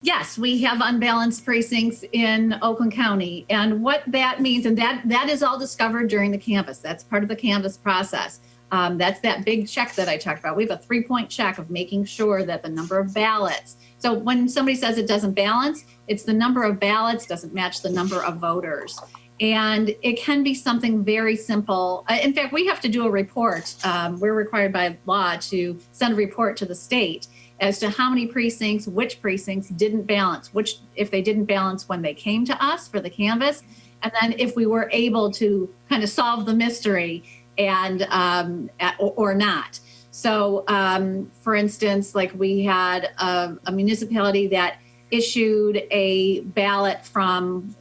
Yes, we have unbalanced precincts in Oakland County. And what that means, and that is all discovered during the canvass. That's part of the canvass process. That's that big check that I talked about. We have a 3-point check of making sure that the number of ballots. So when somebody says it doesn't balance, it's the number of ballots doesn't match the number of voters. And it can be something very simple. In fact, we have to do a report. We're required by law to send a report to the state as to how many precincts, which precincts didn't balance, if they didn't balance when they came to us for the canvass, and then if we were able to kind of solve the mystery and or not. So for instance, like we had a municipality that issued a ballot from,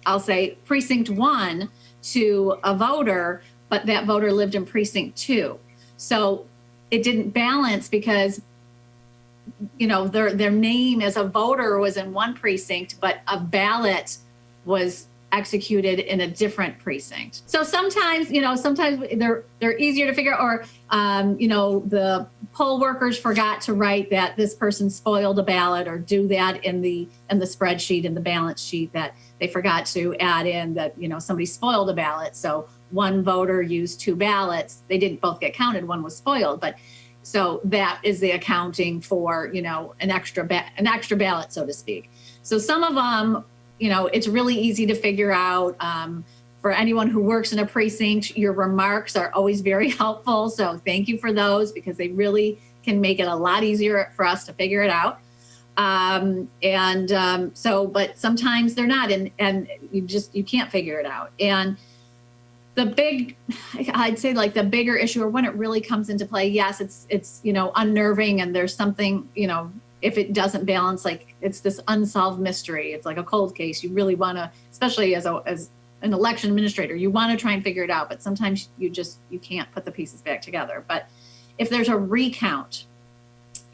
I'll say, precinct 1 to a voter, but that voter lived in precinct 2. So it didn't balance because their name as a voter was in one precinct, but a ballot was executed in a different precinct. So sometimes they're easier to figure out, or the poll workers forgot to write that this person spoiled a ballot, or do that in the spreadsheet, in the balance sheet, that they forgot to add in that somebody spoiled a ballot. So one voter used 2 ballots. They didn't both get counted. One was spoiled, but so that is the accounting for an extra ballot, so to speak. So some of them, it's really easy to figure out. For anyone who works in a precinct, your remarks are always very helpful. So thank you for those, because they really can make it a lot easier for us to figure it out. But sometimes they're not, and you can't figure it out. And I'd say like the bigger issue, or when it really comes into play, yes, it's unnerving, and there's something, if it doesn't balance, like it's this unsolved mystery. It's like a cold case. You really want to, especially as an election administrator, you want to try and figure it out, but sometimes you can't put the pieces back together. But if there's a recount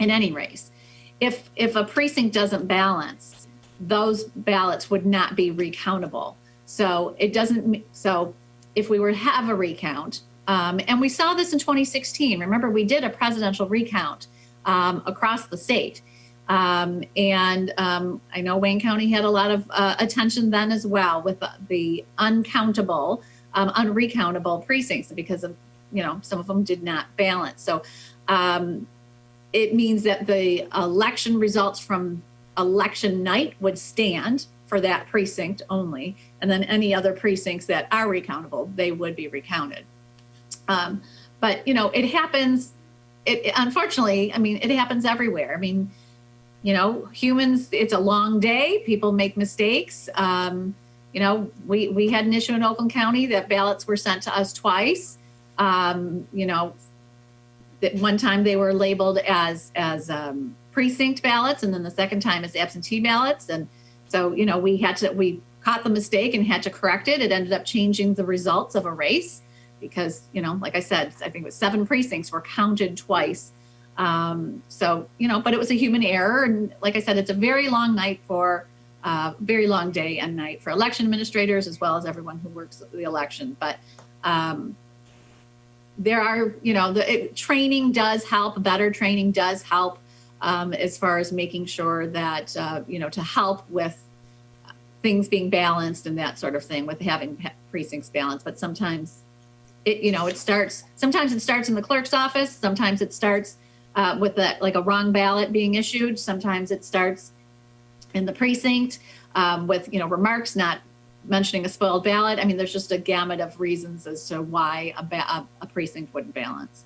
in any race, if a precinct doesn't balance, those ballots would not be recountable. So if we were to have a recount, and we saw this in 2016, remember we did a presidential recount across the state. I know Wayne County had a lot of attention then as well with the unrecountable precincts, because of, some of them did not balance. So it means that the election results from election night would stand for that precinct only, and then any other precincts that are recountable, they would be recounted. But it happens. Unfortunately, it happens everywhere. Humans, it's a long day. People make mistakes. We had an issue in Oakland County that ballots were sent to us twice. That one time they were labeled as precinct ballots, and then the second time as absentee ballots. And so, we caught the mistake and had to correct it. It ended up changing the results of a race because, like I said, I think it was 7 precincts were counted twice. But it was a human error. And like I said, it's a very long night very long day and night for election administrators, as well as everyone who works the election. But there are, training does help. Better training does help as far as making sure that, to help with things being balanced and that sort of thing, with having precincts balanced. But sometimes it starts in the clerk's office. Sometimes it starts with like a wrong ballot being issued. Sometimes it starts in the precinct with, remarks not mentioning a spoiled ballot. There's just a gamut of reasons as to why a precinct wouldn't balance.